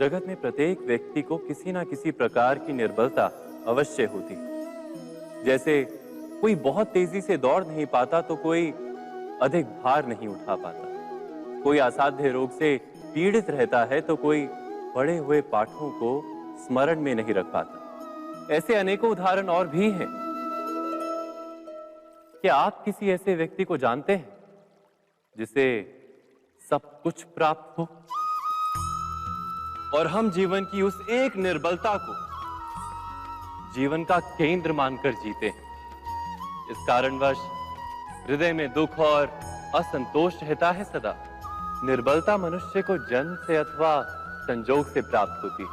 जगत में प्रत्येक व्यक्ति को किसी ना किसी प्रकार की निर्बलता अवश्य होती है। जैसे कोई बहुत तेजी से दौड़ नहीं पाता तो कोई अधिक भार नहीं उठा पाता, कोई असाध्य रोग से पीड़ित रहता है तो कोई पढ़े हुए पाठों को स्मरण में नहीं रख पाता। ऐसे अनेकों उदाहरण और भी हैं। क्या आप किसी ऐसे व्यक्ति को जानते हैं जिसे सब कुछ प्राप्त हो और हम जीवन की उस एक निर्बलता को जीवन का केंद्र मानकर जीते हैं? इस कारणवश हृदय में दुख और असंतोष रहता है सदा। निर्बलता मनुष्य को जन्म से अथवा संजोग से प्राप्त होती है,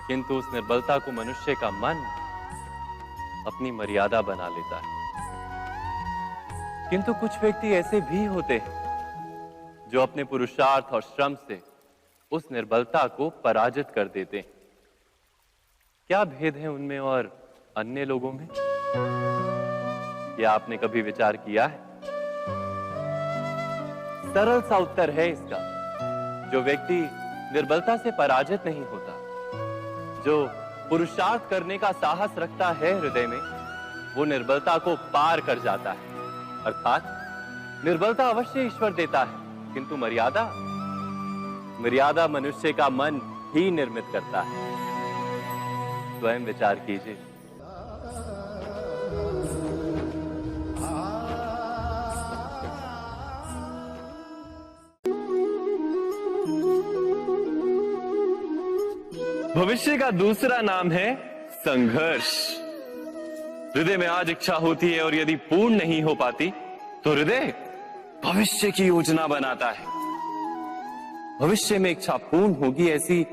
किंतु उस निर्बलता को मनुष्य का मन अपनी मर्यादा बना लेता है। किंतु कुछ व्यक्ति ऐसे भी होते हैं जो अपने पुरुषार्थ और श्रम से उस निर्बलता को पराजित कर देते हैं। क्या भेद है उनमें और अन्य लोगों में? क्या आपने कभी विचार किया है? सरल सा उत्तर है इसका। जो व्यक्ति निर्बलता से पराजित नहीं होता, जो पुरुषार्थ करने का साहस रखता है हृदय में, वो निर्बलता को पार कर जाता है। अर्थात निर्बलता अवश्य ईश्वर देता है, किंतु मर्यादा मनुष्य का मन ही निर्मित करता है। स्वयं विचार कीजिए। भविष्य का दूसरा नाम है संघर्ष। हृदय में आज इच्छा होती है और यदि पूर्ण नहीं हो पाती तो हृदय भविष्य की योजना बनाता है। भविष्य में इच्छा पूर्ण होगी ऐसी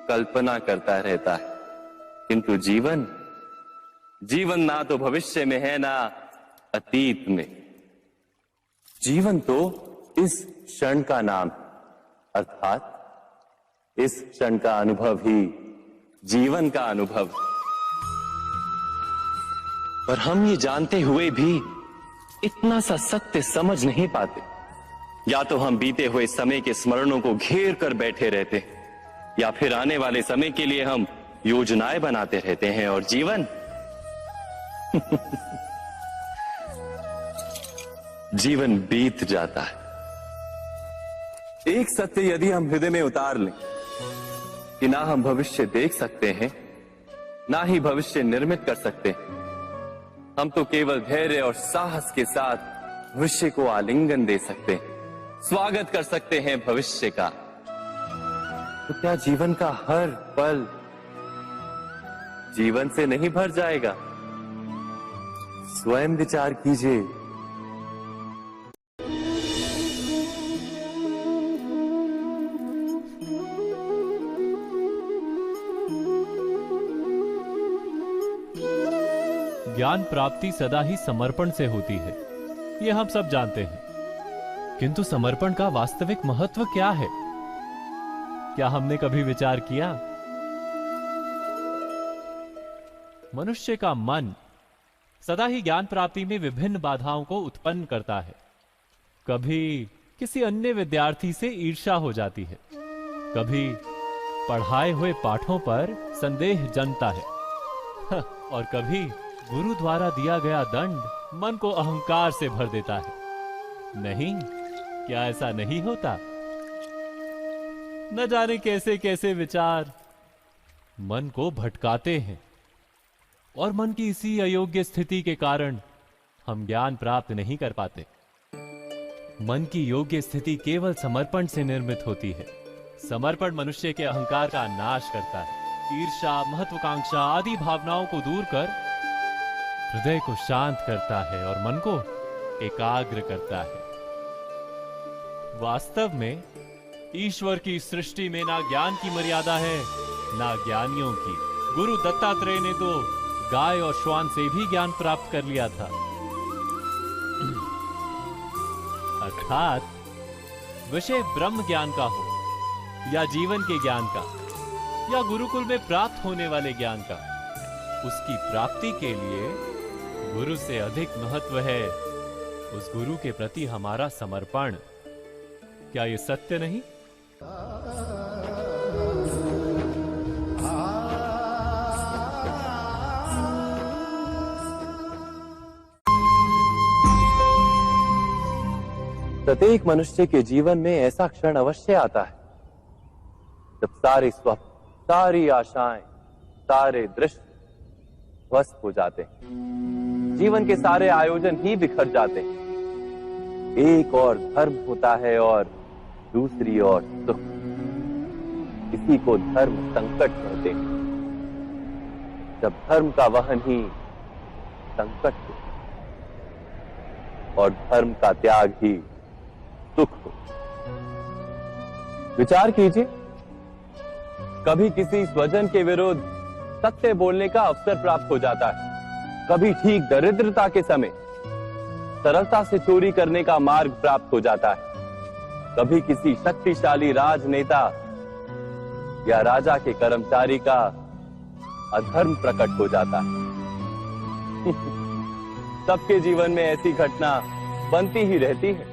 कल्पना करता रहता है, किंतु जीवन ना तो भविष्य में है ना अतीत में। जीवन तो इस क्षण का नाम है, अर्थात इस क्षण का अनुभव ही जीवन का अनुभव। पर हम ये जानते हुए भी इतना सा सत्य समझ नहीं पाते। या तो हम बीते हुए समय के स्मरणों को घेर कर बैठे रहते हैं, या फिर आने वाले समय के लिए हम योजनाएं बनाते रहते हैं और जीवन जीवन बीत जाता है। एक सत्य यदि हम हृदय में उतार लें कि ना हम भविष्य देख सकते हैं, ना ही भविष्य निर्मित कर सकते हैं, हम तो केवल धैर्य और साहस के साथ भविष्य को आलिंगन दे सकते हैं, स्वागत कर सकते हैं भविष्य का। तो क्या जीवन का हर पल जीवन से नहीं भर जाएगा? स्वयं विचार कीजिए। ज्ञान प्राप्ति सदा ही समर्पण से होती है, ये हम सब जानते हैं। किंतु समर्पण का वास्तविक महत्व क्या है? क्या हमने कभी विचार किया? मनुष्य का मन सदा ही ज्ञान प्राप्ति में विभिन्न बाधाओं को उत्पन्न करता है। कभी किसी अन्य विद्यार्थी से ईर्ष्या हो जाती है, कभी पढ़ाए हुए पाठों पर संदेह जन्मता है और कभी गुरु द्वारा दिया गया दंड मन को अहंकार से भर देता है। नहीं, क्या ऐसा नहीं होता? न जाने कैसे कैसे विचार मन को भटकाते हैं और मन की इसी अयोग्य स्थिति के कारण हम ज्ञान प्राप्त नहीं कर पाते। मन की योग्य स्थिति केवल समर्पण से निर्मित होती है। समर्पण मनुष्य के अहंकार का नाश करता है। ईर्ष्या, महत्वाकांक्षा आदि भावनाओं को दूर कर हृदय को शांत करता है और मन को एकाग्र करता है। वास्तव में ईश्वर की सृष्टि में ना ज्ञान की मर्यादा है, ना ज्ञानियों की। गुरु दत्तात्रेय ने तो गाय और श्वान से भी ज्ञान प्राप्त कर लिया था। अर्थात विषय ब्रह्म ज्ञान का हो या जीवन के ज्ञान का या गुरुकुल में प्राप्त होने वाले ज्ञान का, उसकी प्राप्ति के लिए गुरु से अधिक महत्व है उस गुरु के प्रति हमारा समर्पण। क्या यह सत्य नहीं? प्रत्येक मनुष्य के जीवन में ऐसा क्षण अवश्य आता है जब सारे स्वप्न, सारी आशाएं, सारे दृश्य ध्वस्त हो जाते हैं। जीवन के सारे आयोजन ही बिखर जाते हैं। एक और धर्म होता है और दूसरी ओर सुख। इसी को धर्म संकट कहते हैं। जब धर्म का वहन ही संकट हो और धर्म का त्याग ही सुख हो। विचार कीजिए, कभी किसी स्वजन के विरुद्ध सत्य बोलने का अवसर प्राप्त हो जाता है, कभी ठीक दरिद्रता के समय सरलता से चोरी करने का मार्ग प्राप्त हो जाता है, कभी किसी शक्तिशाली राजनेता या राजा के कर्मचारी का अधर्म प्रकट हो जाता है। सबके जीवन में ऐसी घटना बनती ही रहती है।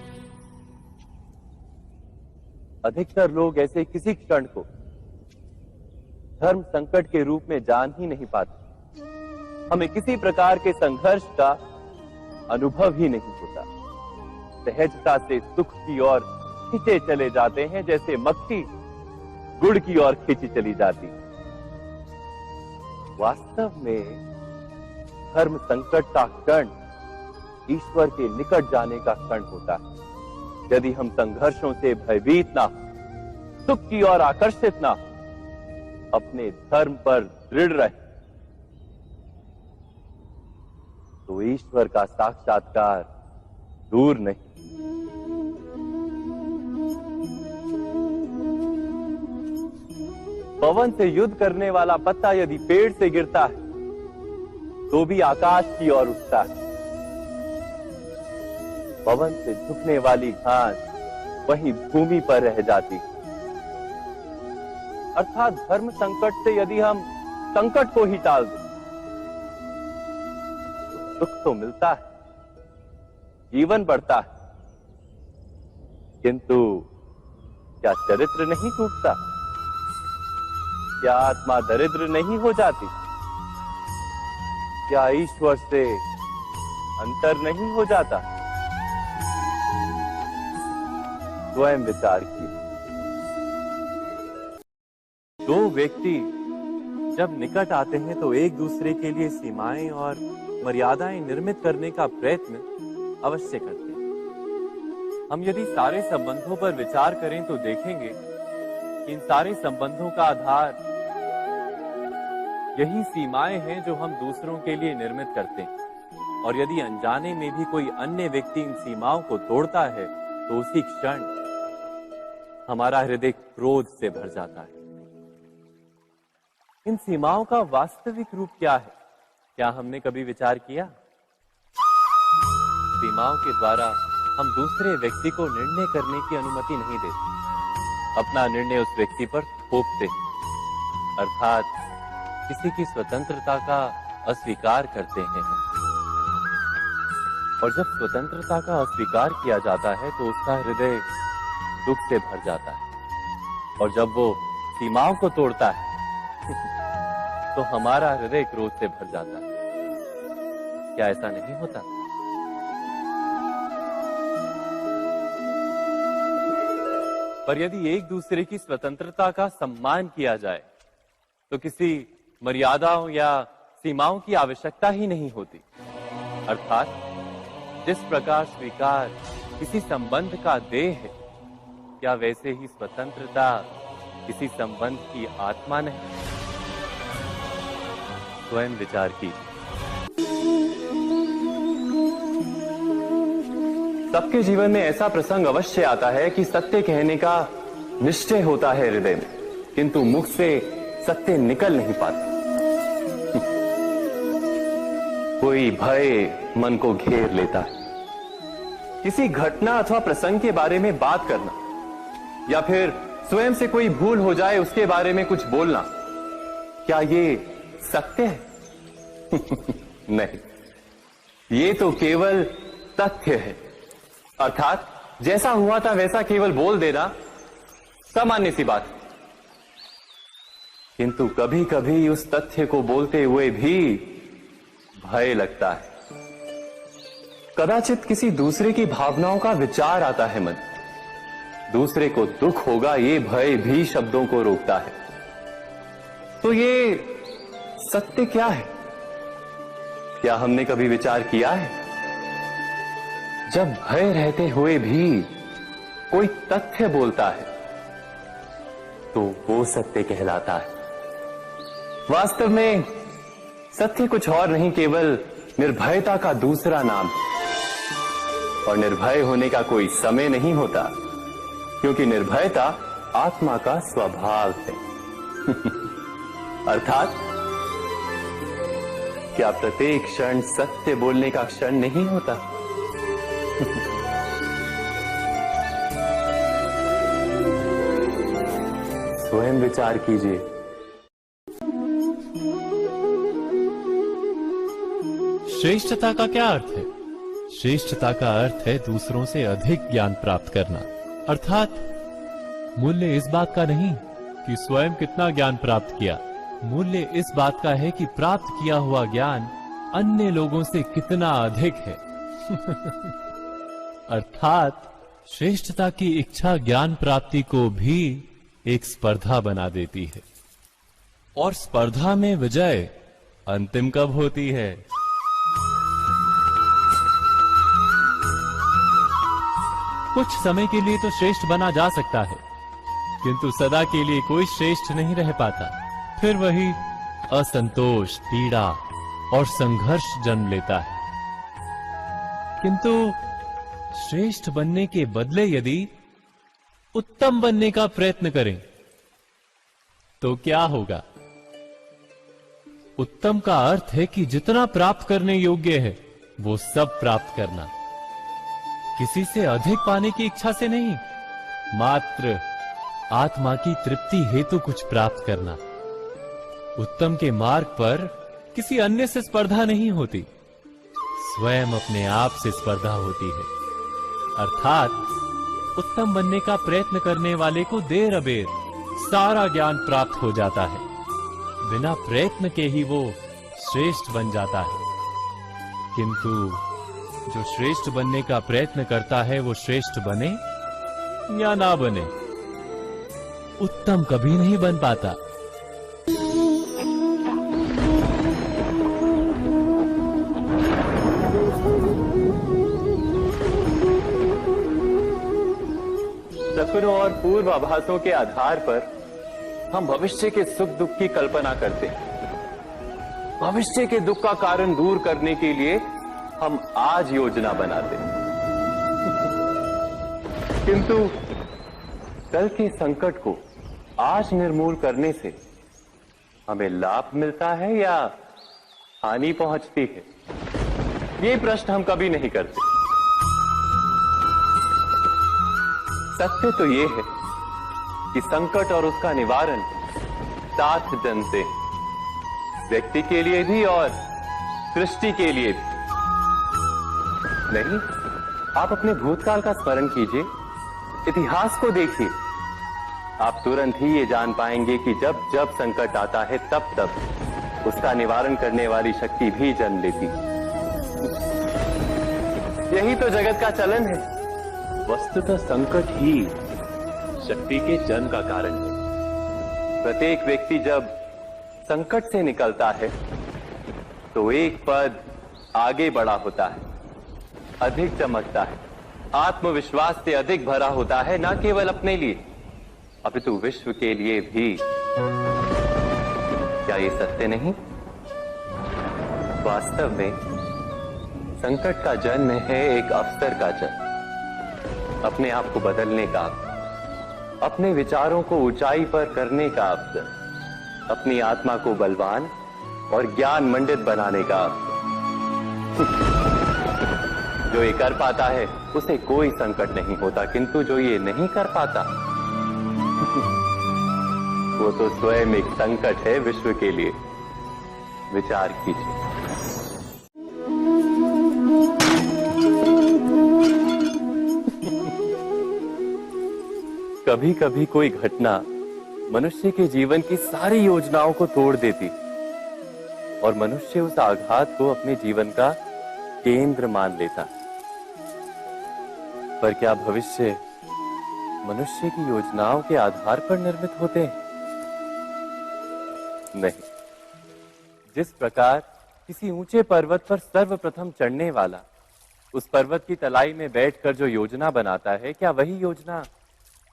अधिकतर लोग ऐसे किसी क्षण को धर्म संकट के रूप में जान ही नहीं पाते। हमें किसी प्रकार के संघर्ष का अनुभव ही नहीं होता। सहजता से सुख की ओर खींचे चले जाते हैं, जैसे मक्खी गुड़ की ओर खींची चली जाती। वास्तव में धर्म संकट का क्षण ईश्वर के निकट जाने का क्षण होता है। यदि हम संघर्षों से भयभीत ना हो, सुख की ओर आकर्षित ना हो, अपने धर्म पर दृढ़ रहे, तो ईश्वर का साक्षात्कार दूर नहीं। पवन से युद्ध करने वाला पत्ता यदि पेड़ से गिरता है तो भी आकाश की ओर उठता है। पवन से झुकने वाली घास वहीं भूमि पर रह जाती। अर्थात धर्म संकट से यदि हम संकट को ही टाल दें तो सुख तो मिलता है, जीवन बढ़ता है, किंतु क्या चरित्र नहीं टूटता? क्या आत्मा दरिद्र नहीं हो जाती? क्या ईश्वर से अंतर नहीं हो जाता? स्वयं विचार किए। दो व्यक्ति जब निकट आते हैं तो एक दूसरे के लिए सीमाएं और मर्यादाएं निर्मित करने का प्रयत्न अवश्य करते हैं। हम यदि सारे संबंधों पर विचार करें तो देखेंगे कि इन सारे संबंधों का आधार यही सीमाएं हैं जो हम दूसरों के लिए निर्मित करते हैं। और यदि अनजाने में भी कोई अन्य व्यक्ति इन सीमाओं को तोड़ता है तो उसी क्षण हमारा हृदय क्रोध से भर जाता है। इन सीमाओं का वास्तविक रूप क्या है? क्या हमने कभी विचार किया? सीमाओं के द्वारा हम दूसरे व्यक्ति को निर्णय करने की अनुमति नहीं देते। अपना निर्णय उस व्यक्ति पर थोपते, अर्थात किसी की स्वतंत्रता का अस्वीकार करते हैं। और जब स्वतंत्रता का अस्वीकार किया जाता है तो उसका हृदय दुख से भर जाता है। और जब वो सीमाओं को तोड़ता है तो हमारा हृदय क्रोध से भर जाता है। क्या ऐसा नहीं होता? पर यदि एक दूसरे की स्वतंत्रता का सम्मान किया जाए तो किसी मर्यादाओं या सीमाओं की आवश्यकता ही नहीं होती। अर्थात जिस प्रकार स्वीकार किसी संबंध का देह है, क्या वैसे ही स्वतंत्रता किसी संबंध की आत्मा नहीं? स्वयं विचार कीजिए। सबके जीवन में ऐसा प्रसंग अवश्य आता है कि सत्य कहने का निश्चय होता है हृदय में, किंतु मुख से सत्य निकल नहीं पाता। कोई भय मन को घेर लेता है। किसी घटना अथवा प्रसंग के बारे में बात करना या फिर स्वयं से कोई भूल हो जाए उसके बारे में कुछ बोलना, क्या ये सत्य है? नहीं, ये तो केवल तथ्य है। अर्थात जैसा हुआ था वैसा केवल बोल देना सामान्य सी बात है। किंतु कभी कभी उस तथ्य को बोलते हुए भी भय लगता है। कदाचित किसी दूसरे की भावनाओं का विचार आता है मन। दूसरे को दुख होगा ये भय भी शब्दों को रोकता है। तो ये सत्य क्या है? क्या हमने कभी विचार किया है? जब भय रहते हुए भी कोई तथ्य बोलता है तो वो सत्य कहलाता है। वास्तव में सत्य कुछ और नहीं, केवल निर्भयता का दूसरा नाम है। और निर्भय होने का कोई समय नहीं होता, क्योंकि निर्भयता आत्मा का स्वभाव है। अर्थात क्या प्रत्येक क्षण सत्य बोलने का क्षण नहीं होता? स्वयं विचार कीजिए। श्रेष्ठता का क्या अर्थ है? श्रेष्ठता का अर्थ है दूसरों से अधिक ज्ञान प्राप्त करना। अर्थात मूल्य इस बात का नहीं कि स्वयं कितना ज्ञान प्राप्त किया, मूल्य इस बात का है कि प्राप्त किया हुआ ज्ञान अन्य लोगों से कितना अधिक है। अर्थात श्रेष्ठता की इच्छा ज्ञान प्राप्ति को भी एक स्पर्धा बना देती है। और स्पर्धा में विजय अंतिम कब होती है? कुछ समय के लिए तो श्रेष्ठ बना जा सकता है, किंतु सदा के लिए कोई श्रेष्ठ नहीं रह पाता। फिर वही असंतोष, पीड़ा और संघर्ष जन्म लेता है। किंतु श्रेष्ठ बनने के बदले यदि उत्तम बनने का प्रयत्न करें तो क्या होगा? उत्तम का अर्थ है कि जितना प्राप्त करने योग्य है वो सब प्राप्त करना, किसी से अधिक पाने की इच्छा से नहीं, मात्र आत्मा की तृप्ति हेतु कुछ प्राप्त करना। उत्तम के मार्ग पर किसी अन्य से स्पर्धा नहीं होती, स्वयं अपने आप से स्पर्धा होती है। अर्थात उत्तम बनने का प्रयत्न करने वाले को देर अबेर सारा ज्ञान प्राप्त हो जाता है। बिना प्रयत्न के ही वो श्रेष्ठ बन जाता है। किंतु जो श्रेष्ठ बनने का प्रयत्न करता है वो श्रेष्ठ बने या ना बने, उत्तम कभी नहीं बन पाता। सपनों और पूर्वाभासों के आधार पर हम भविष्य के सुख दुख की कल्पना करते हैं। भविष्य के दुख का कारण दूर करने के लिए हम आज योजना बनाते हैं। किंतु कल के संकट को आज निर्मूल करने से हमें लाभ मिलता है या हानि पहुंचती है? ये प्रश्न हम कभी नहीं करते। सत्य तो ये है कि संकट और उसका निवारण साथ जनते हैं, व्यक्ति के लिए भी और सृष्टि के लिए भी। नहीं, आप अपने भूतकाल का स्मरण कीजिए, इतिहास को देखिए। आप तुरंत ही ये जान पाएंगे कि जब जब संकट आता है तब तब उसका निवारण करने वाली शक्ति भी जन्म लेती है। यही तो जगत का चलन है। वस्तुतः संकट ही शक्ति के जन्म का कारण है। प्रत्येक व्यक्ति जब संकट से निकलता है तो एक पद आगे बढ़ा होता है, अधिक चमकता है, आत्मविश्वास से अधिक भरा होता है, न केवल अपने लिए अपितु विश्व के लिए भी। क्या ये सत्य नहीं? वास्तव में संकट का जन्म है एक अवसर का जन्म, अपने आप को बदलने का, अपने विचारों को ऊंचाई पर करने का अवसर, अपनी आत्मा को बलवान और ज्ञान मंडित बनाने का अवसर। जो ये कर पाता है उसे कोई संकट नहीं होता, किंतु जो ये नहीं कर पाता वो तो स्वयं एक संकट है विश्व के लिए। विचार कीजिए। कभी कभी कोई घटना मनुष्य के जीवन की सारी योजनाओं को तोड़ देती और मनुष्य उस आघात को अपने जीवन का केंद्र मान लेता। पर क्या भविष्य मनुष्य की योजनाओं के आधार पर निर्मित होते हैं? नहीं। जिस प्रकार किसी ऊंचे पर्वत पर सर्वप्रथम चढ़ने वाला उस पर्वत की तलाई में बैठकर जो योजना बनाता है, क्या वही योजना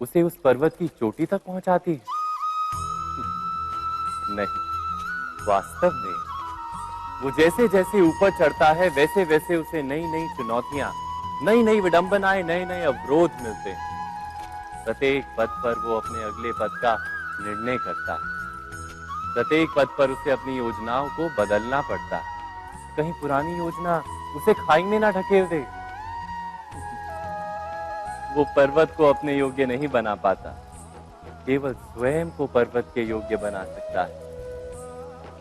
उसे उस पर्वत की चोटी तक पहुंचाती है? नहीं। वास्तव में वो जैसे जैसे ऊपर चढ़ता है वैसे वैसे उसे नई नई चुनौतियां, नई नई विडंबनाएं, नए नए अवरोध मिलते हैं। प्रत्येक पद पर वो अपने अगले पद का निर्णय करता है। प्रत्येक पद पर उसे अपनी योजनाओं को बदलना पड़ता है। कहीं पुरानी योजना उसे खाई में ना ढकेल दे। वो पर्वत को अपने योग्य नहीं बना पाता, केवल स्वयं को पर्वत के योग्य बना सकता है।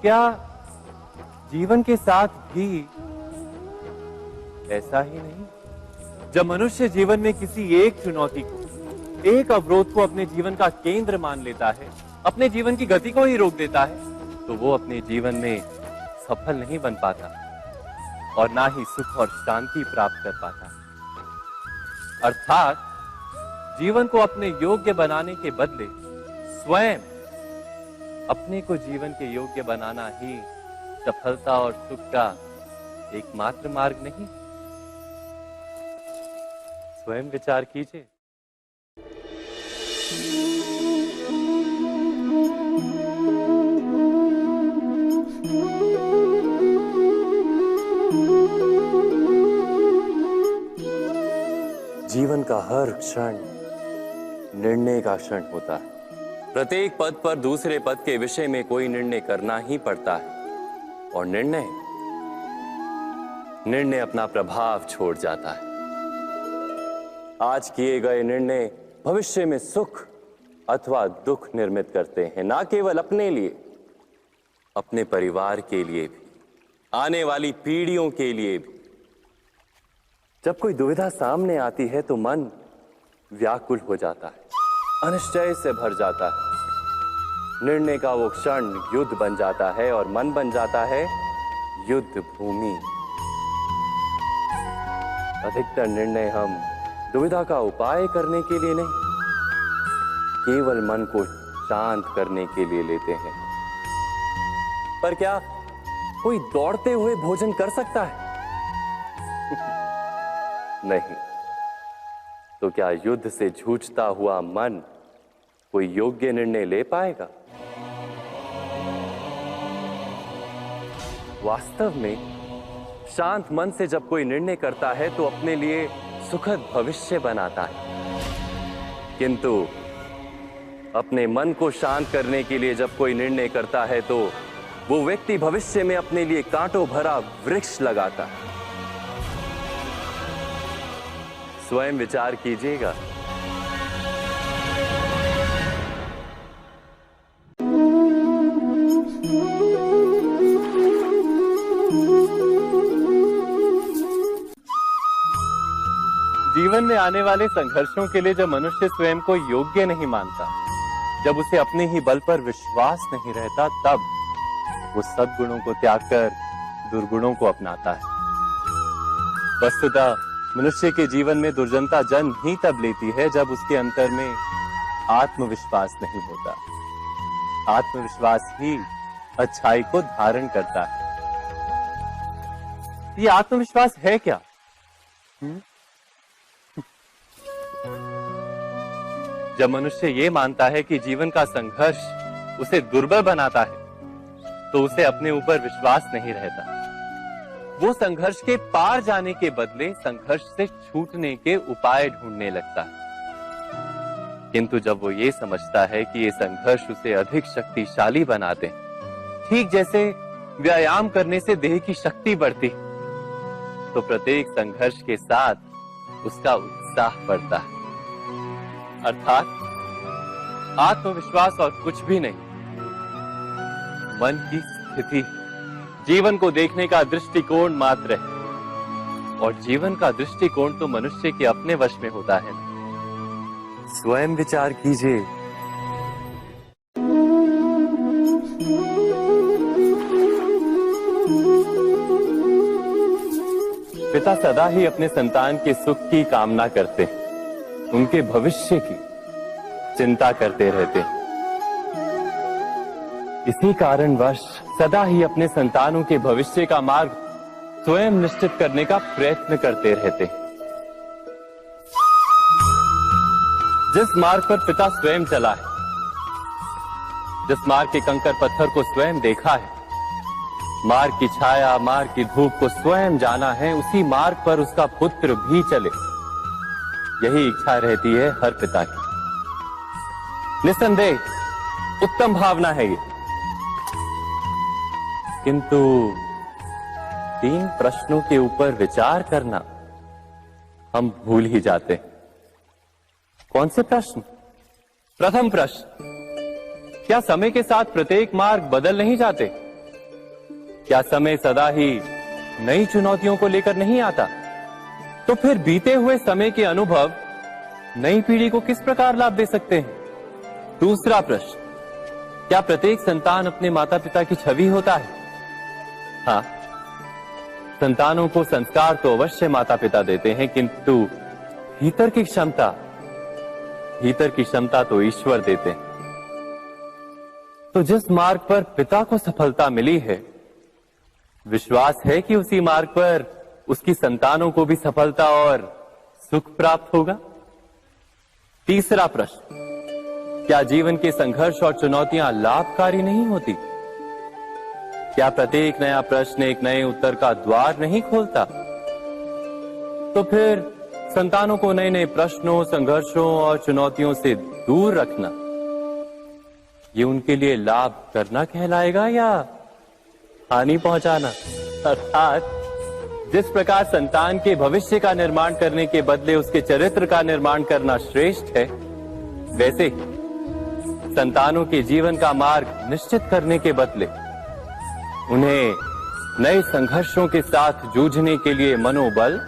क्या जीवन के साथ भी ऐसा ही नहीं? जब मनुष्य जीवन में किसी एक चुनौती को, एक अवरोध को अपने जीवन का केंद्र मान लेता है, अपने जीवन की गति को ही रोक देता है, तो वो अपने जीवन में सफल नहीं बन पाता और ना ही सुख और शांति प्राप्त कर पाता। अर्थात जीवन को अपने योग्य बनाने के बदले स्वयं अपने को जीवन के योग्य बनाना ही सफलता और सुख का एकमात्र मार्ग नहीं? स्वयं विचार कीजिए। जीवन का हर क्षण निर्णय का क्षण होता है। प्रत्येक पद पर दूसरे पद के विषय में कोई निर्णय करना ही पड़ता है और निर्णय अपना प्रभाव छोड़ जाता है। आज किए गए निर्णय भविष्य में सुख अथवा दुख निर्मित करते हैं, ना केवल अपने लिए, अपने परिवार के लिए भी, आने वाली पीढ़ियों के लिए भी। जब कोई दुविधा सामने आती है तो मन व्याकुल हो जाता है, अनिश्चय से भर जाता है। निर्णय का वो क्षण युद्ध बन जाता है और मन बन जाता है युद्ध भूमि। अधिकतर निर्णय हम दुविधा का उपाय करने के लिए नहीं, केवल मन को शांत करने के लिए लेते हैं। पर क्या कोई दौड़ते हुए भोजन कर सकता है? नहीं। तो क्या युद्ध से जूझता हुआ मन कोई योग्य निर्णय ले पाएगा? वास्तव में शांत मन से जब कोई निर्णय करता है तो अपने लिए सुखद भविष्य बनाता है, किंतु अपने मन को शांत करने के लिए जब कोई निर्णय करता है तो वो व्यक्ति भविष्य में अपने लिए कांटों भरा वृक्ष लगाता है। स्वयं विचार कीजिएगा। जीवन में आने वाले संघर्षों के लिए जब मनुष्य स्वयं को योग्य नहीं मानता, जब उसे अपने ही बल पर विश्वास नहीं रहता, तब वो सद्गुणों को त्याग कर दुर्गुणों को अपनाता है। वस्तुतः मनुष्य के जीवन में दुर्जनता जन्म ही तब लेती है जब उसके अंतर में आत्मविश्वास नहीं होता। आत्मविश्वास ही अच्छाई को धारण करता है। ये आत्मविश्वास है क्या? जब मनुष्य ये मानता है कि जीवन का संघर्ष उसे दुर्बल बनाता है, तो उसे अपने ऊपर विश्वास नहीं रहता। वो संघर्ष के पार जाने के बदले संघर्ष से छूटने के उपाय ढूंढने लगता है। किंतु जब वो ये समझता है कि ये संघर्ष उसे अधिक शक्तिशाली बनाते हैं, ठीक जैसे व्यायाम करने से देह की शक्ति बढ़ती, तो प्रत्येक संघर्ष के साथ उसका उत्साह बढ़ता है। अर्थात आत्मविश्वास और कुछ भी नहीं, मन की स्थिति, जीवन को देखने का दृष्टिकोण मात्र है। और जीवन का दृष्टिकोण तो मनुष्य के अपने वश में होता है। स्वयं विचार कीजिए। पिता सदा ही अपने संतान के सुख की कामना करते हैं, उनके भविष्य की चिंता करते रहते हैं। इसी कारणवश सदा ही अपने संतानों के भविष्य का मार्ग स्वयं निश्चित करने का प्रयत्न करते रहते हैं। जिस मार्ग पर पिता स्वयं चला है, जिस मार्ग के कंकर पत्थर को स्वयं देखा है, मार्ग की छाया, मार्ग की धूप को स्वयं जाना है, उसी मार्ग पर उसका पुत्र भी चले, यही इच्छा रहती है हर पिता की। निस्संदेह उत्तम भावना है ये, किंतु 3 प्रश्नों के ऊपर विचार करना हम भूल ही जाते हैं। कौन से प्रश्न? प्रथम प्रश्न, क्या समय के साथ प्रत्येक मार्ग बदल नहीं जाते? क्या समय सदा ही नई चुनौतियों को लेकर नहीं आता? तो फिर बीते हुए समय के अनुभव नई पीढ़ी को किस प्रकार लाभ दे सकते हैं? दूसरा प्रश्न, क्या प्रत्येक संतान अपने माता पिता की छवि होता है? हाँ, संतानों को संस्कार तो अवश्य माता पिता देते हैं, किंतु भीतर की क्षमता तो ईश्वर देते हैं। तो जिस मार्ग पर पिता को सफलता मिली है, विश्वास है कि उसी मार्ग पर उसकी संतानों को भी सफलता और सुख प्राप्त होगा। तीसरा प्रश्न, क्या जीवन के संघर्ष और चुनौतियां लाभकारी नहीं होती? क्या प्रत्येक नया प्रश्न एक नए उत्तर का द्वार नहीं खोलता? तो फिर संतानों को नए नए प्रश्नों, संघर्षों और चुनौतियों से दूर रखना, ये उनके लिए लाभ करना कहलाएगा या हानि पहुंचाना? अर्थात जिस प्रकार संतान के भविष्य का निर्माण करने के बदले उसके चरित्र का निर्माण करना श्रेष्ठ है, वैसे ही संतानों के जीवन का मार्ग निश्चित करने के बदले उन्हें नए संघर्षों के साथ जूझने के लिए मनोबल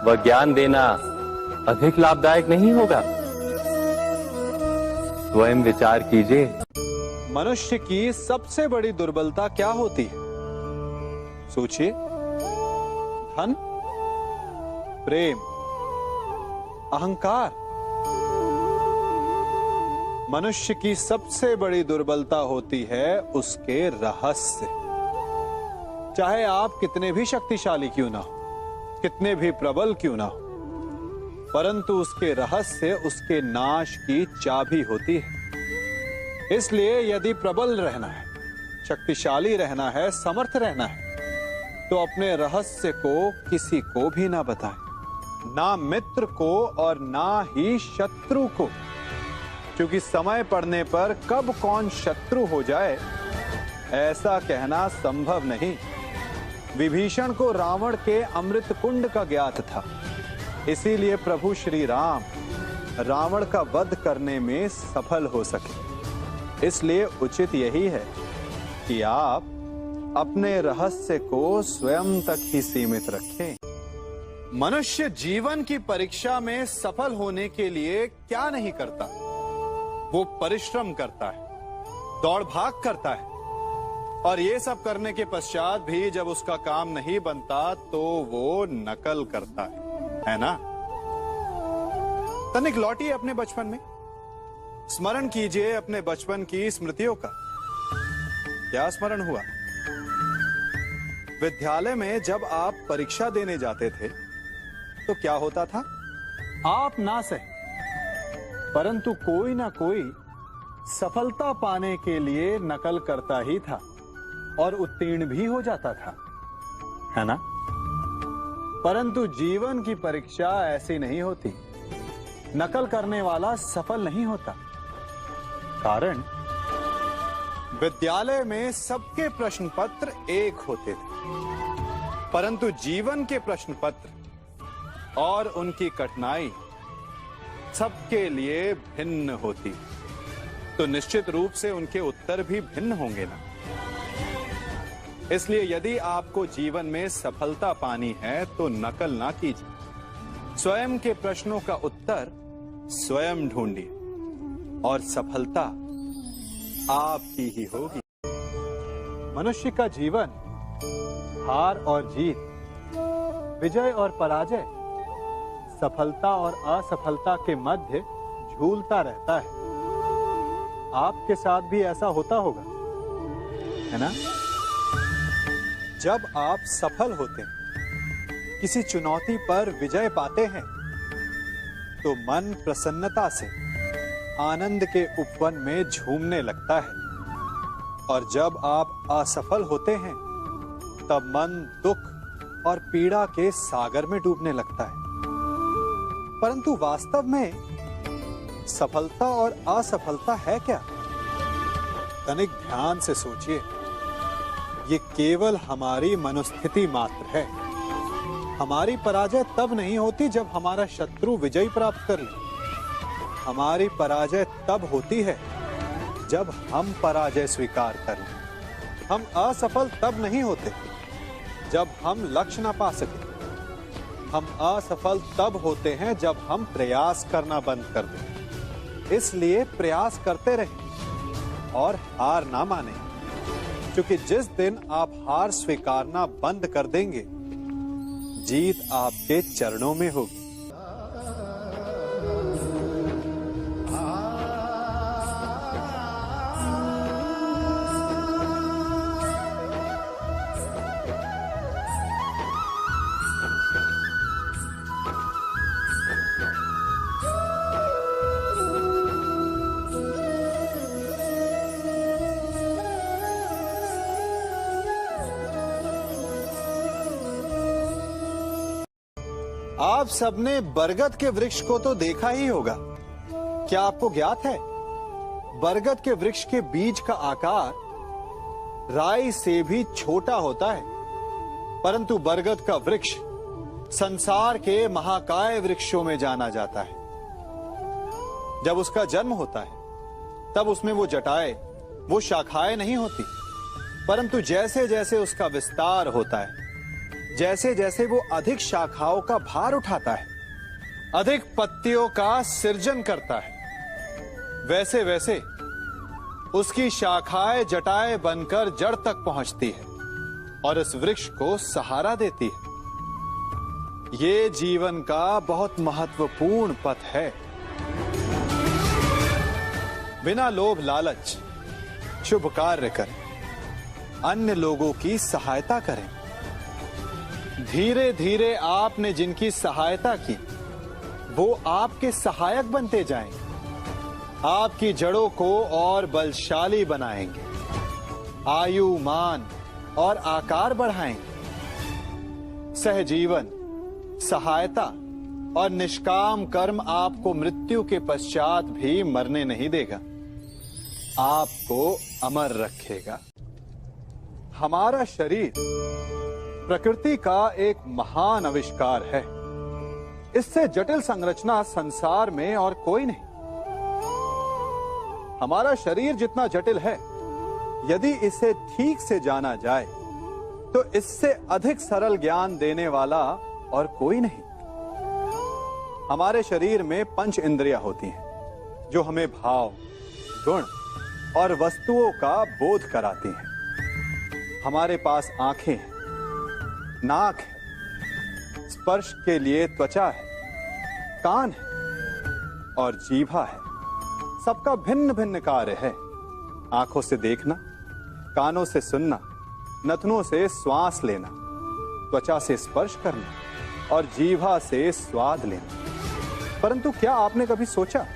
व ज्ञान देना अधिक लाभदायक नहीं होगा? स्वयं विचार कीजिए। मनुष्य की सबसे बड़ी दुर्बलता क्या होती है? सोचिए। धन, प्रेम, अहंकार। मनुष्य की सबसे बड़ी दुर्बलता होती है उसके रहस्य। चाहे आप कितने भी शक्तिशाली क्यों ना हो, कितने भी प्रबल क्यों ना हो, परंतु उसके रहस्य उसके नाश की चाबी होती है। इसलिए यदि प्रबल रहना है, शक्तिशाली रहना है, समर्थ रहना है, तो अपने रहस्य को किसी को भी ना बताएं, ना मित्र को और ना ही शत्रु को, क्योंकि समय पड़ने पर कब कौन शत्रु हो जाए ऐसा कहना संभव नहीं। विभीषण को रावण के अमृत कुंड का ज्ञात था, इसीलिए प्रभु श्री राम रावण का वध करने में सफल हो सके। इसलिए उचित यही है कि आप अपने रहस्य को स्वयं तक ही सीमित रखें। मनुष्य जीवन की परीक्षा में सफल होने के लिए क्या नहीं करता? वो परिश्रम करता है, दौड़ भाग करता है, और ये सब करने के पश्चात भी जब उसका काम नहीं बनता तो वो नकल करता है ना? तनिक लौटिए अपने बचपन में, स्मरण कीजिए अपने बचपन की स्मृतियों का। क्या स्मरण हुआ? विद्यालय में जब आप परीक्षा देने जाते थे तो क्या होता था? आप ना सही, परंतु कोई ना कोई सफलता पाने के लिए नकल करता ही था और उत्तीर्ण भी हो जाता था, है ना? परंतु जीवन की परीक्षा ऐसी नहीं होती। नकल करने वाला सफल नहीं होता। कारण विद्यालय में सबके प्रश्न पत्र एक होते थे, परंतु जीवन के प्रश्न पत्र और उनकी कठिनाई सबके लिए भिन्न होती, तो निश्चित रूप से उनके उत्तर भी भिन्न होंगे ना। इसलिए यदि आपको जीवन में सफलता पानी है तो नकल ना कीजिए, स्वयं के प्रश्नों का उत्तर स्वयं ढूंढिए और सफलता आपकी ही होगी। मनुष्य का जीवन हार और जीत विजय और पराजय, सफलता और असफलता के मध्य झूलता रहता है। आपके साथ भी ऐसा होता होगा, है ना? जब आप सफल होते हैं, किसी चुनौती पर विजय पाते हैं, तो मन प्रसन्नता से आनंद के उपवन में झूमने लगता है। और जब आप असफल होते हैं, तब मन दुख और पीड़ा के सागर में डूबने लगता है। परंतु वास्तव में सफलता और असफलता है क्या? तनिक ध्यान से सोचिए। ये केवल हमारी मनोस्थिति मात्र है। हमारी पराजय तब नहीं होती जब हमारा शत्रु विजय प्राप्त कर ले। हमारी पराजय तब होती है जब हम पराजय स्वीकार कर लें। हम असफल तब नहीं होते जब हम लक्ष्य ना पा सके। हम असफल तब होते हैं जब हम प्रयास करना बंद कर दें। इसलिए प्रयास करते रहें और हार ना माने, क्योंकि जिस दिन आप हार स्वीकारना बंद कर देंगे, जीत आपके चरणों में होगी। आप सबने बरगद के वृक्ष को तो देखा ही होगा। क्या आपको ज्ञात है, बरगद के वृक्ष के बीज का आकार राई से भी छोटा होता है, परंतु बरगद का वृक्ष संसार के महाकाय वृक्षों में जाना जाता है। जब उसका जन्म होता है, तब उसमें वो जटाएं, वो शाखाएं नहीं होती, परंतु जैसे जैसे उसका विस्तार होता है, जैसे जैसे वो अधिक शाखाओं का भार उठाता है, अधिक पत्तियों का सृजन करता है, वैसे वैसे उसकी शाखाएं जटाएं बनकर जड़ तक पहुंचती है और इस वृक्ष को सहारा देती है। ये जीवन का बहुत महत्वपूर्ण पथ है। बिना लोभ लालच शुभ कार्य करें, अन्य लोगों की सहायता करें। धीरे धीरे आपने जिनकी सहायता की, वो आपके सहायक बनते जाएंगे, आपकी जड़ों को और बलशाली बनाएंगे, आयु, मान और आकार बढ़ाएंगे। सहजीवन, सहायता और निष्काम कर्म आपको मृत्यु के पश्चात भी मरने नहीं देगा, आपको अमर रखेगा। हमारा शरीर प्रकृति का एक महान आविष्कार है। इससे जटिल संरचना संसार में और कोई नहीं। हमारा शरीर जितना जटिल है, यदि इसे ठीक से जाना जाए तो इससे अधिक सरल ज्ञान देने वाला और कोई नहीं। हमारे शरीर में पंच इंद्रियां होती हैं, जो हमें भाव, गुण और वस्तुओं का बोध कराती हैं। हमारे पास आंखें हैं, नाक है, स्पर्श के लिए त्वचा है, कान है और जीभा है। सबका भिन्न भिन्न कार्य है। आंखों से देखना, कानों से सुनना, नथनों से श्वास लेना, त्वचा से स्पर्श करना और जीभा से स्वाद लेना। परंतु क्या आपने कभी सोचा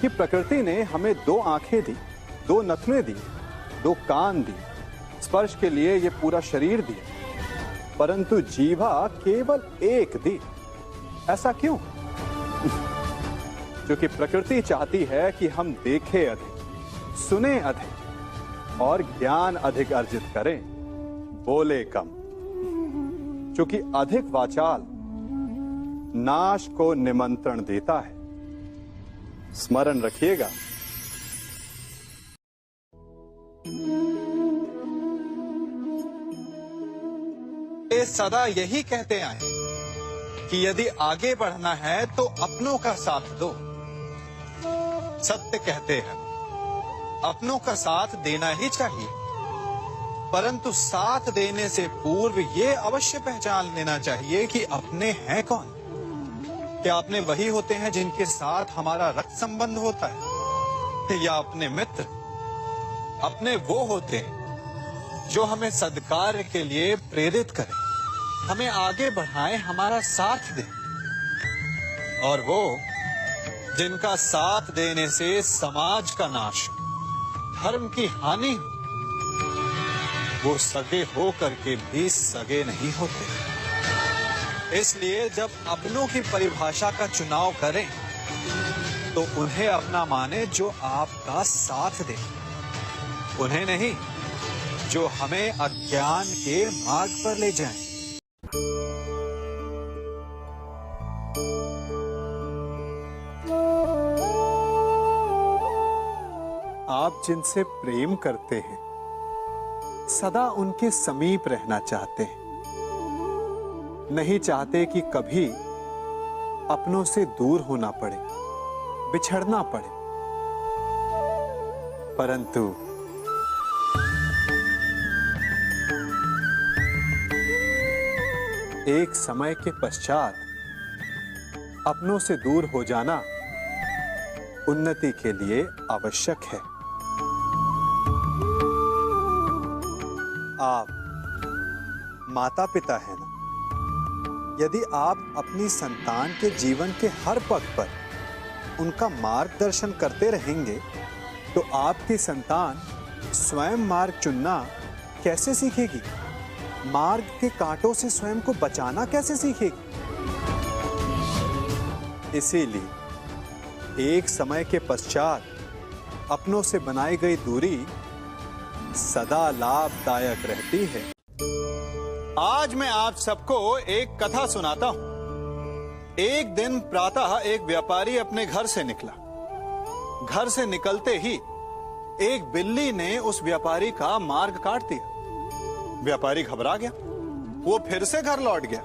कि प्रकृति ने हमें 2 आंखें दी, 2 नथने दी, 2 कान दी, स्पर्श के लिए ये पूरा शरीर दिया, परंतु जीभा केवल 1 दी? ऐसा क्यों? क्योंकि प्रकृति चाहती है कि हम देखें अधिक, सुने अधिक और ज्ञान अधिक अर्जित करें, बोले कम। क्योंकि अधिक वाचाल नाश को निमंत्रण देता है। स्मरण रखिएगा। ये सदा यही कहते आए कि यदि आगे बढ़ना है तो अपनों का साथ दो। सत्य कहते हैं, अपनों का साथ देना ही चाहिए। परंतु साथ देने से पूर्व ये अवश्य पहचान लेना चाहिए कि अपने हैं कौन। क्या अपने वही होते हैं जिनके साथ हमारा रक्त संबंध होता है, या अपने मित्र? अपने वो होते हैं जो हमें सद्कार्य के लिए प्रेरित करें, हमें आगे बढ़ाएं, हमारा साथ दें। और वो जिनका साथ देने से समाज का नाश, धर्म की हानि हो, वो सगे हो करके भी सगे नहीं होते। इसलिए जब अपनों की परिभाषा का चुनाव करें तो उन्हें अपना माने जो आपका साथ दे, उन्हें नहीं जो हमें अज्ञान के मार्ग पर ले जाएं। आप जिनसे प्रेम करते हैं सदा उनके समीप रहना चाहते हैं, नहीं चाहते कि कभी अपनों से दूर होना पड़े, बिछड़ना पड़े। परंतु एक समय के पश्चात अपनों से दूर हो जाना उन्नति के लिए आवश्यक है। आप माता पिता हैं ना? यदि आप अपनी संतान के जीवन के हर पग पर उनका मार्गदर्शन करते रहेंगे तो आपकी संतान स्वयं मार्ग चुनना कैसे सीखेगी? मार्ग के कांटों से स्वयं को बचाना कैसे सीखेगी? इसीलिए एक समय के पश्चात अपनों से बनाई गई दूरी सदा लाभदायक रहती है। आज मैं आप सबको एक कथा सुनाता हूं। एक दिन प्रातः एक व्यापारी अपने घर से निकला। घर से निकलते ही एक बिल्ली ने उस व्यापारी का मार्ग काट दिया। व्यापारी घबरा गया, वो फिर से घर लौट गया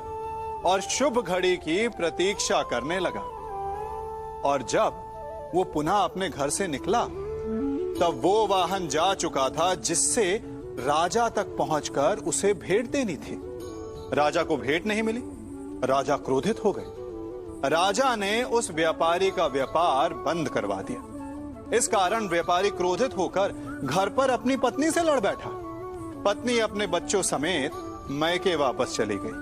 और शुभ घड़ी की प्रतीक्षा करने लगा। और जब वो पुनः अपने घर से निकला तब वो वाहन जा चुका था जिससे राजा तक पहुंचकर उसे भेंट देनी थी। राजा को भेंट नहीं मिली। राजा क्रोधित हो गए। राजा ने उस व्यापारी का व्यापार बंद करवा दिया। इस कारण व्यापारी क्रोधित होकर घर पर अपनी पत्नी से लड़ बैठा। पत्नी अपने बच्चों समेत मैके वापस चली गई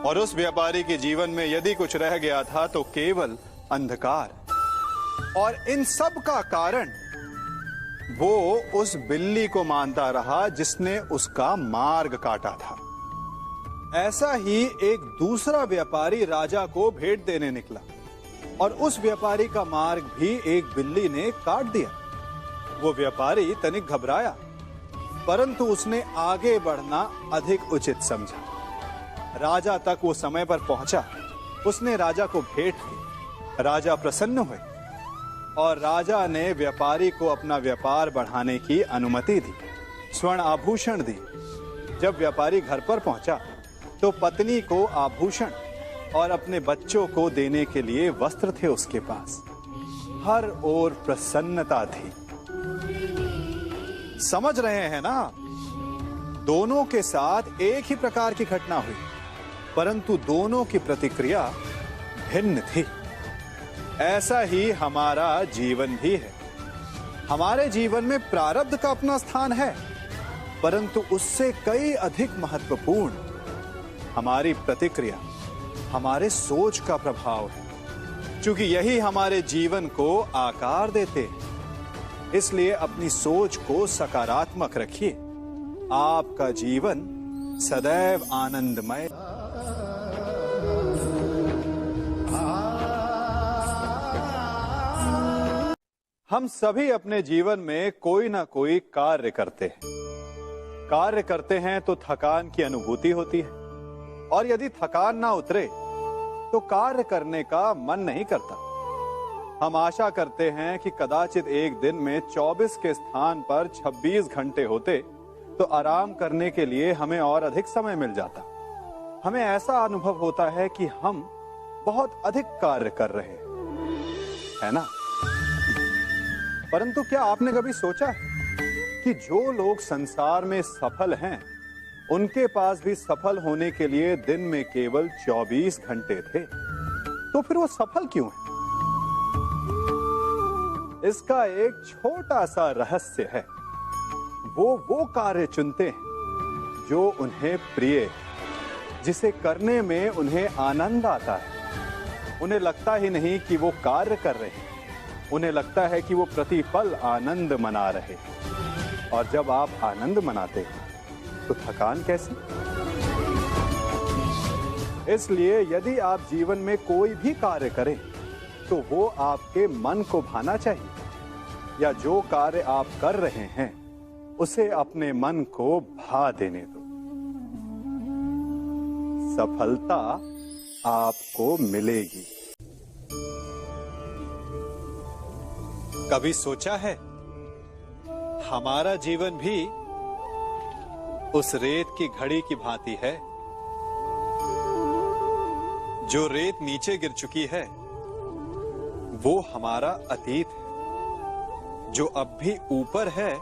और उस व्यापारी के जीवन में यदि कुछ रह गया था तो केवल अंधकार। और इन सब का कारण वो उस बिल्ली को मानता रहा जिसने उसका मार्ग काटा था। ऐसा ही एक दूसरा व्यापारी राजा को भेंट देने निकला और उस व्यापारी का मार्ग भी एक बिल्ली ने काट दिया। वो व्यापारी तनिक घबराया, परंतु उसने आगे बढ़ना अधिक उचित समझा। राजा तक वो समय पर पहुंचा। उसने राजा को भेंट की। राजा प्रसन्न हुए और राजा ने व्यापारी को अपना व्यापार बढ़ाने की अनुमति दी, स्वर्ण आभूषण दी। जब व्यापारी घर पर पहुंचा तो पत्नी को आभूषण और अपने बच्चों को देने के लिए वस्त्र थे उसके पास। हर ओर प्रसन्नता थी। समझ रहे हैं ना? दोनों के साथ एक ही प्रकार की घटना हुई, परंतु दोनों की प्रतिक्रिया भिन्न थी। ऐसा ही हमारा जीवन भी है। हमारे जीवन में प्रारब्ध का अपना स्थान है, परंतु उससे कई अधिक महत्वपूर्ण हमारी प्रतिक्रिया, हमारे सोच का प्रभाव है। क्योंकि यही हमारे जीवन को आकार देते हैं। इसलिए अपनी सोच को सकारात्मक रखिए। आपका जीवन सदैव आनंदमय। हम सभी अपने जीवन में कोई ना कोई कार्य करते हैं। कार्य करते हैं तो थकान की अनुभूति होती है और यदि थकान ना उतरे तो कार्य करने का मन नहीं करता। हम आशा करते हैं कि कदाचित एक दिन में 24 के स्थान पर 26 घंटे होते तो आराम करने के लिए हमें और अधिक समय मिल जाता। हमें ऐसा अनुभव होता है कि हम बहुत अधिक कार्य कर रहे हैं, है ना? परंतु क्या आपने कभी सोचा है कि जो लोग संसार में सफल हैं, उनके पास भी सफल होने के लिए दिन में केवल 24 घंटे थे। तो फिर वो सफल क्यों है? इसका एक छोटा सा रहस्य है। वो कार्य चुनते हैं जो उन्हें प्रिय है, जिसे करने में उन्हें आनंद आता है। उन्हें लगता ही नहीं कि वो कार्य कर रहे हैं, उन्हें लगता है कि वो प्रतिपल आनंद मना रहे हैं। और जब आप आनंद मनाते हैं तो थकान कैसी? इसलिए यदि आप जीवन में कोई भी कार्य करें तो वो आपके मन को भाना चाहिए, या जो कार्य आप कर रहे हैं उसे अपने मन को भा देने दो। सफलता आपको मिलेगी। कभी सोचा है हमारा जीवन भी उस रेत की घड़ी की भांति है? जो रेत नीचे गिर चुकी है वो हमारा अतीत है, जो अब भी ऊपर है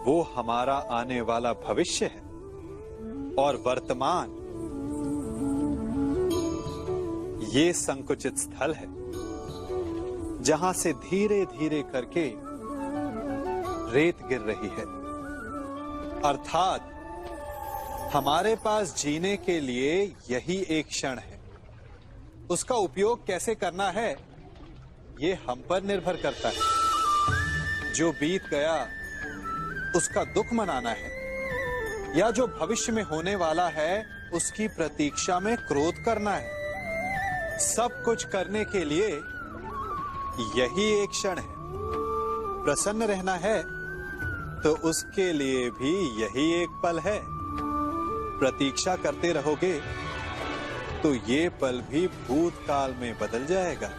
वो हमारा आने वाला भविष्य है, और वर्तमान ये संकुचित स्थल है जहां से धीरे धीरे करके रेत गिर रही है। अर्थात हमारे पास जीने के लिए यही एक क्षण है। उसका उपयोग कैसे करना है ये हम पर निर्भर करता है। जो बीत गया उसका दुख मनाना है, या जो भविष्य में होने वाला है उसकी प्रतीक्षा में क्रोध करना है। सब कुछ करने के लिए यही एक क्षण है। प्रसन्न रहना है तो उसके लिए भी यही एक पल है। प्रतीक्षा करते रहोगे तो ये पल भी भूतकाल में बदल जाएगा।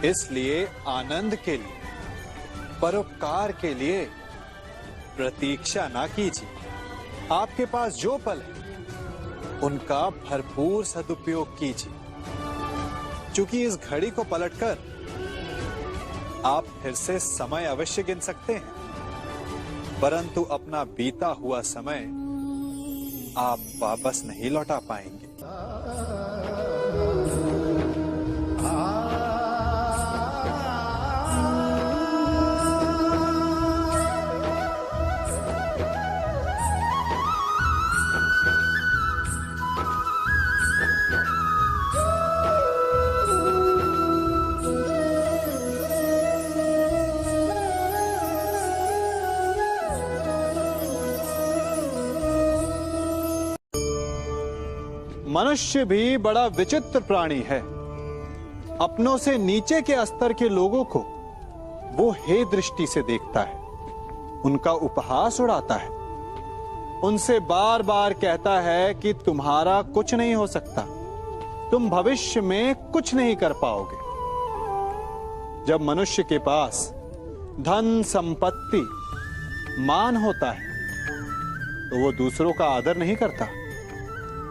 इसलिए आनंद के लिए, परोपकार के लिए प्रतीक्षा ना कीजिए। आपके पास जो पल है उनका भरपूर सदुपयोग कीजिए, क्योंकि इस घड़ी को पलटकर आप फिर से समय अवश्य गिन सकते हैं, परंतु अपना बीता हुआ समय आप वापस नहीं लौटा पाएंगे। मनुष्य भी बड़ा विचित्र प्राणी है। अपनों से नीचे के स्तर के लोगों को वो हे दृष्टि से देखता है, उनका उपहास उड़ाता है, उनसे बार बार कहता है कि तुम्हारा कुछ नहीं हो सकता, तुम भविष्य में कुछ नहीं कर पाओगे। जब मनुष्य के पास धन, संपत्ति, मान होता है तो वो दूसरों का आदर नहीं करता,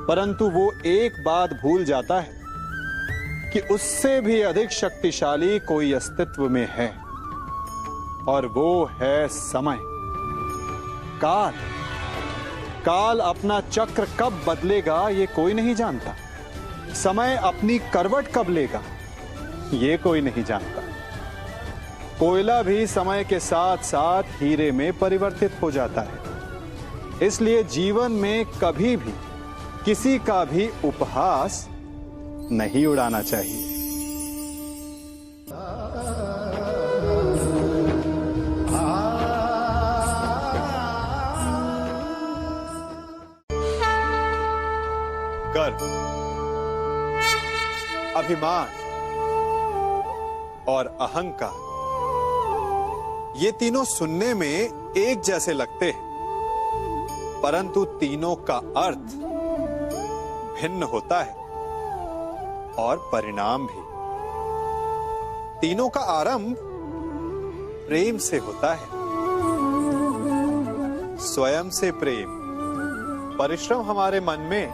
परंतु वो एक बात भूल जाता है कि उससे भी अधिक शक्तिशाली कोई अस्तित्व में है, और वो है समय। काल। काल अपना चक्र कब बदलेगा ये कोई नहीं जानता। समय अपनी करवट कब लेगा ये कोई नहीं जानता। कोयला भी समय के साथ साथ हीरे में परिवर्तित हो जाता है। इसलिए जीवन में कभी भी किसी का भी उपहास नहीं उड़ाना चाहिए। गर्व, अभिमान और अहंकार, ये तीनों सुनने में एक जैसे लगते हैं, परंतु तीनों का अर्थ भिन्न होता है और परिणाम भी। तीनों का आरंभ प्रेम से होता है। स्वयं से प्रेम, परिश्रम हमारे मन में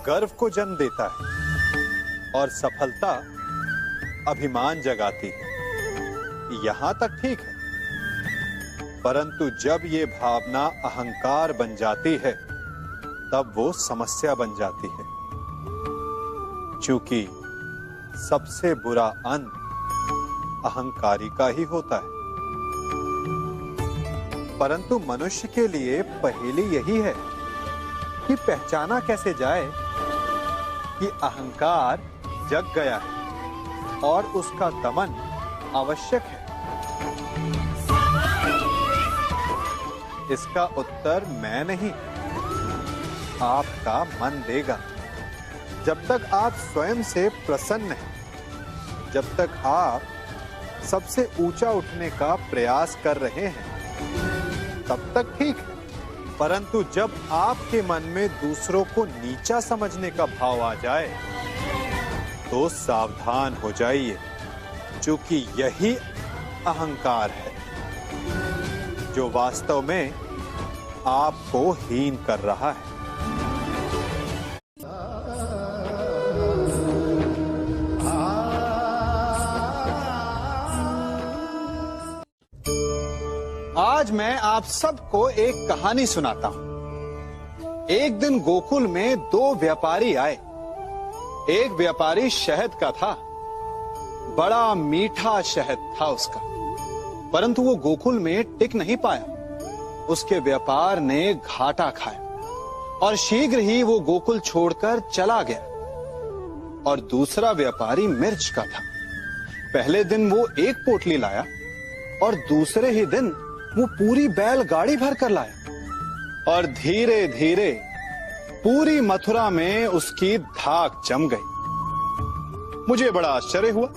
गर्व को जन्म देता है, और सफलता अभिमान जगाती है। यहां तक ठीक है, परंतु जब ये भावना अहंकार बन जाती है तब वो समस्या बन जाती है, क्योंकि सबसे बुरा अंत अहंकारी का ही होता है। परंतु मनुष्य के लिए पहेली यही है कि पहचाना कैसे जाए कि अहंकार जग गया है और उसका दमन आवश्यक है। इसका उत्तर मैं नहीं, आपका मन देगा। जब तक आप स्वयं से प्रसन्न हैं, जब तक आप सबसे ऊंचा उठने का प्रयास कर रहे हैं, तब तक ठीक है। परंतु जब आपके मन में दूसरों को नीचा समझने का भाव आ जाए तो सावधान हो जाइए, क्योंकि यही अहंकार है जो वास्तव में आपको हीन कर रहा है। आज मैं आप सबको एक कहानी सुनाता हूं। एक दिन गोकुल में दो व्यापारी आए। एक व्यापारी शहद का था, बड़ा मीठा शहद था उसका, परंतु वो गोकुल में टिक नहीं पाया। उसके व्यापार ने घाटा खाया और शीघ्र ही वो गोकुल छोड़कर चला गया। और दूसरा व्यापारी मिर्च का था। पहले दिन वो एक पोटली लाया और दूसरे ही दिन वो पूरी बैलगाड़ी भर कर लाया और धीरे धीरे पूरी मथुरा में उसकी धाक जम गई। मुझे बड़ा आश्चर्य हुआ,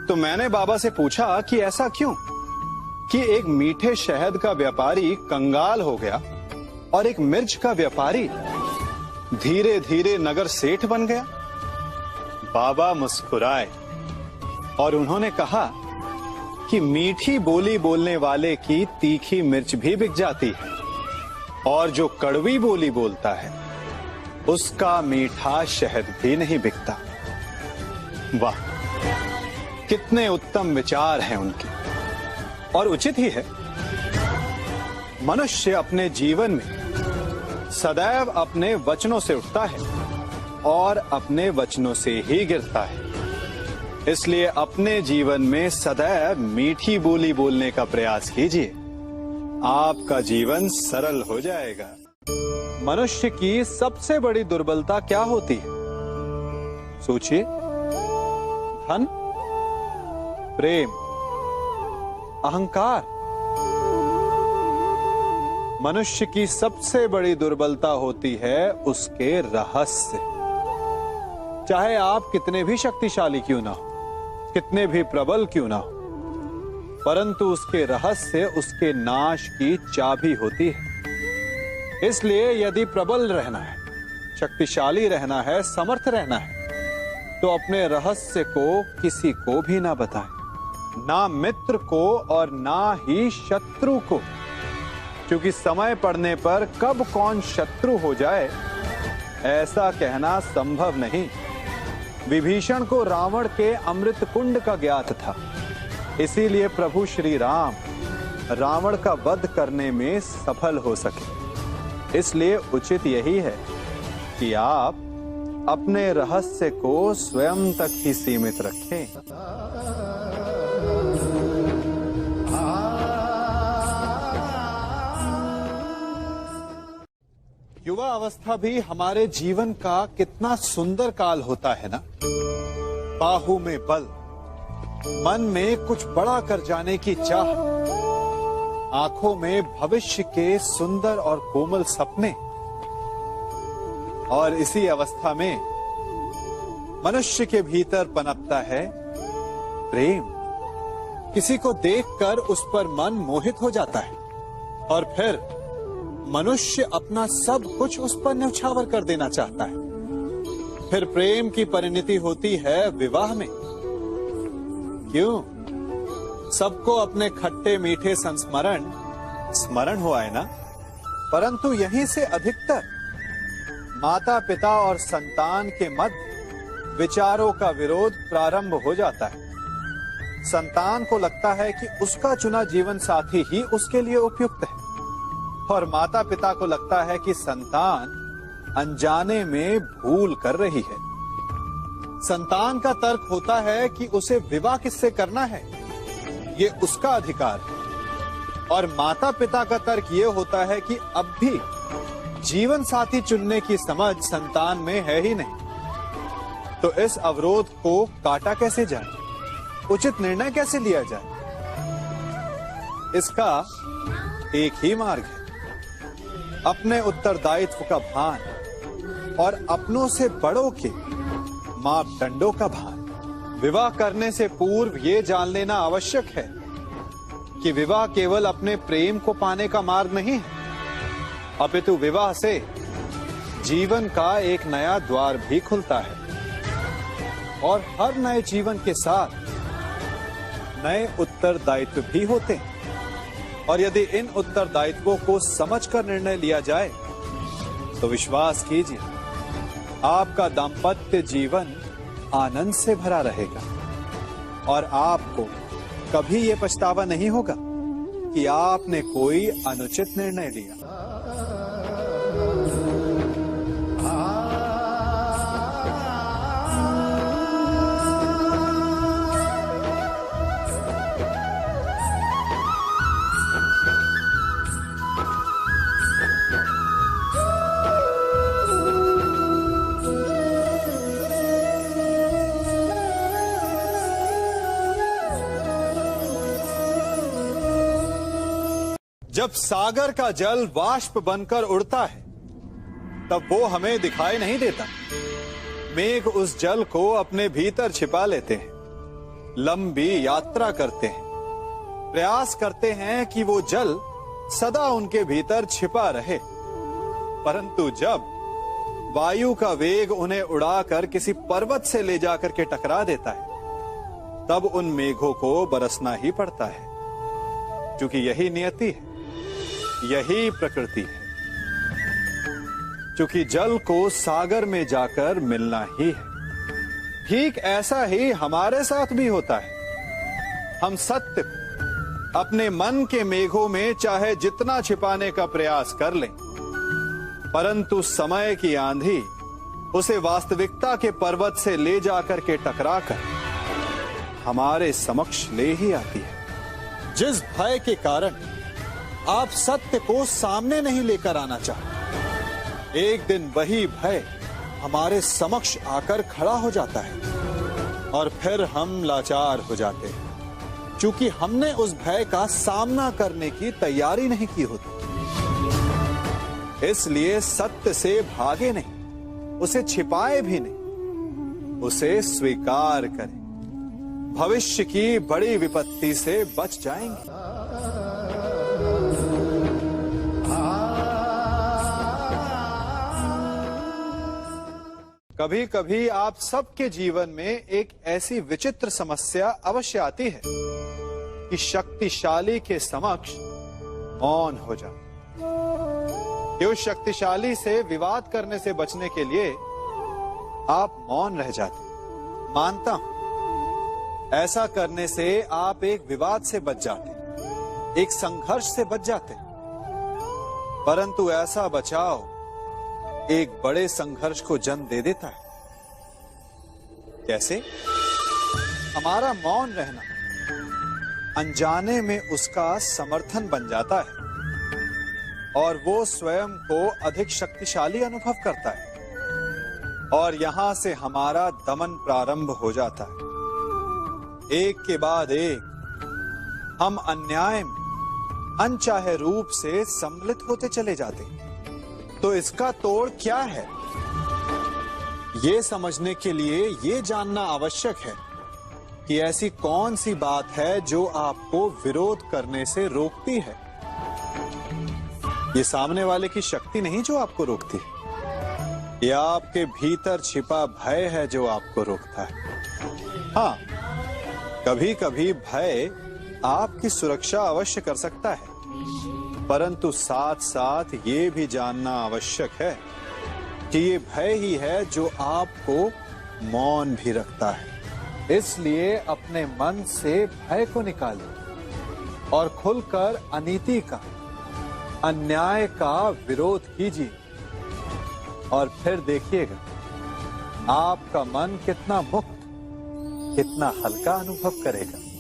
तो मैंने बाबा से पूछा कि ऐसा क्यों कि एक मीठे शहद का व्यापारी कंगाल हो गया और एक मिर्च का व्यापारी धीरे धीरे नगर सेठ बन गया। बाबा मुस्कुराए और उन्होंने कहा कि मीठी बोली बोलने वाले की तीखी मिर्च भी बिक जाती है और जो कड़वी बोली बोलता है उसका मीठा शहद भी नहीं बिकता। वाह, कितने उत्तम विचार हैं उनके, और उचित ही है। मनुष्य अपने जीवन में सदैव अपने वचनों से उठता है और अपने वचनों से ही गिरता है। इसलिए अपने जीवन में सदैव मीठी बोली बोलने का प्रयास कीजिए, आपका जीवन सरल हो जाएगा। मनुष्य की सबसे बड़ी दुर्बलता क्या होती है? सोचिए। धन, प्रेम, अहंकार। मनुष्य की सबसे बड़ी दुर्बलता होती है उसके रहस्य। चाहे आप कितने भी शक्तिशाली क्यों ना हो, कितने भी प्रबल क्यों ना हो, परंतु उसके रहस्य उसके नाश की चाबी होती है। इसलिए यदि प्रबल रहना है, शक्तिशाली रहना है, समर्थ रहना है, तो अपने रहस्य को किसी को भी ना बताएं, ना मित्र को और ना ही शत्रु को, क्योंकि समय पड़ने पर कब कौन शत्रु हो जाए ऐसा कहना संभव नहीं। विभीषण को रावण के अमृत कुंड का ज्ञात था, इसीलिए प्रभु श्री राम रावण का वध करने में सफल हो सके। इसलिए उचित यही है कि आप अपने रहस्य को स्वयं तक ही सीमित रखें। युवा अवस्था भी हमारे जीवन का कितना सुंदर काल होता है ना। बाहु में बल, मन में कुछ बड़ा कर जाने की चाह, आंखों में भविष्य के सुंदर और कोमल सपने। और इसी अवस्था में मनुष्य के भीतर पनपता है प्रेम। किसी को देखकर उस पर मन मोहित हो जाता है और फिर मनुष्य अपना सब कुछ उस पर न्यौछावर कर देना चाहता है। फिर प्रेम की परिणति होती है विवाह में। क्यों? सबको अपने खट्टे मीठे संस्मरण स्मरण हुआ है ना। परंतु यहीं से अधिकतर माता पिता और संतान के मध्य विचारों का विरोध प्रारंभ हो जाता है। संतान को लगता है कि उसका चुना जीवन साथी ही उसके लिए उपयुक्त है, और माता पिता को लगता है कि संतान अनजाने में भूल कर रही है। संतान का तर्क होता है कि उसे विवाह किससे करना है, ये उसका अधिकार है, और माता पिता का तर्क ये होता है कि अब भी जीवन साथी चुनने की समझ संतान में है ही नहीं। तो इस अवरोध को काटा कैसे जाए, उचित निर्णय कैसे लिया जाए? इसका एक ही मार्ग है, अपने उत्तरदायित्व का भान और अपनों से बड़ों के मापदंडों का भान। विवाह करने से पूर्व ये जान लेना आवश्यक है कि विवाह केवल अपने प्रेम को पाने का मार्ग नहीं है, अपितु विवाह से जीवन का एक नया द्वार भी खुलता है, और हर नए जीवन के साथ नए उत्तरदायित्व भी होते हैं। और यदि इन उत्तरदायित्वों को समझकर निर्णय लिया जाए तो विश्वास कीजिए, आपका दाम्पत्य जीवन आनंद से भरा रहेगा, और आपको कभी ये पछतावा नहीं होगा कि आपने कोई अनुचित निर्णय लिया। जब सागर का जल वाष्प बनकर उड़ता है तब वो हमें दिखाई नहीं देता। मेघ उस जल को अपने भीतर छिपा लेते हैं, लंबी यात्रा करते हैं, प्रयास करते हैं कि वो जल सदा उनके भीतर छिपा रहे, परंतु जब वायु का वेग उन्हें उड़ाकर किसी पर्वत से ले जाकर के टकरा देता है तब उन मेघों को बरसना ही पड़ता है, क्योंकि यही नियति है, यही प्रकृति है। क्योंकि जल को सागर में जाकर मिलना ही है। ठीक ऐसा ही हमारे साथ भी होता है। हम सत्य अपने मन के मेघों में चाहे जितना छिपाने का प्रयास कर लें, परंतु समय की आंधी उसे वास्तविकता के पर्वत से ले जाकर के टकराकर हमारे समक्ष ले ही आती है। जिस भय के कारण आप सत्य को सामने नहीं लेकर आना चाहते, एक दिन वही भय हमारे समक्ष आकर खड़ा हो जाता है, और फिर हम लाचार हो जाते हैं, क्योंकि हमने उस भय का सामना करने की तैयारी नहीं की होती। इसलिए सत्य से भागे नहीं, उसे छिपाए भी नहीं, उसे स्वीकार करें। भविष्य की बड़ी विपत्ति से बच जाएंगे। कभी कभी आप सबके जीवन में एक ऐसी विचित्र समस्या अवश्य आती है कि शक्तिशाली के समक्ष मौन हो जाए। कि उस शक्तिशाली से विवाद करने से बचने के लिए आप मौन रह जाते। मानता हूं, ऐसा करने से आप एक विवाद से बच जाते, एक संघर्ष से बच जाते, परंतु ऐसा बचाव एक बड़े संघर्ष को जन्म दे देता है। कैसे? हमारा मौन रहना अनजाने में उसका समर्थन बन जाता है, और वो स्वयं को अधिक शक्तिशाली अनुभव करता है, और यहां से हमारा दमन प्रारंभ हो जाता है। एक के बाद एक हम अन्याय में अनचाहे रूप से सम्मिलित होते चले जाते हैं। तो इसका तोड़ क्या है? ये समझने के लिए ये जानना आवश्यक है कि ऐसी कौन सी बात है जो आपको विरोध करने से रोकती है। ये सामने वाले की शक्ति नहीं जो आपको रोकती है, ये आपके भीतर छिपा भय है जो आपको रोकता है। हाँ, कभी कभी भय आपकी सुरक्षा अवश्य कर सकता है, परंतु साथ साथ ये भी जानना आवश्यक है कि ये भय ही है जो आपको मौन भी रखता है। इसलिए अपने मन से भय को निकालिए और खुलकर अनीति का, अन्याय का विरोध कीजिए और फिर देखिएगा आपका मन कितना मुक्त, कितना हल्का अनुभव करेगा।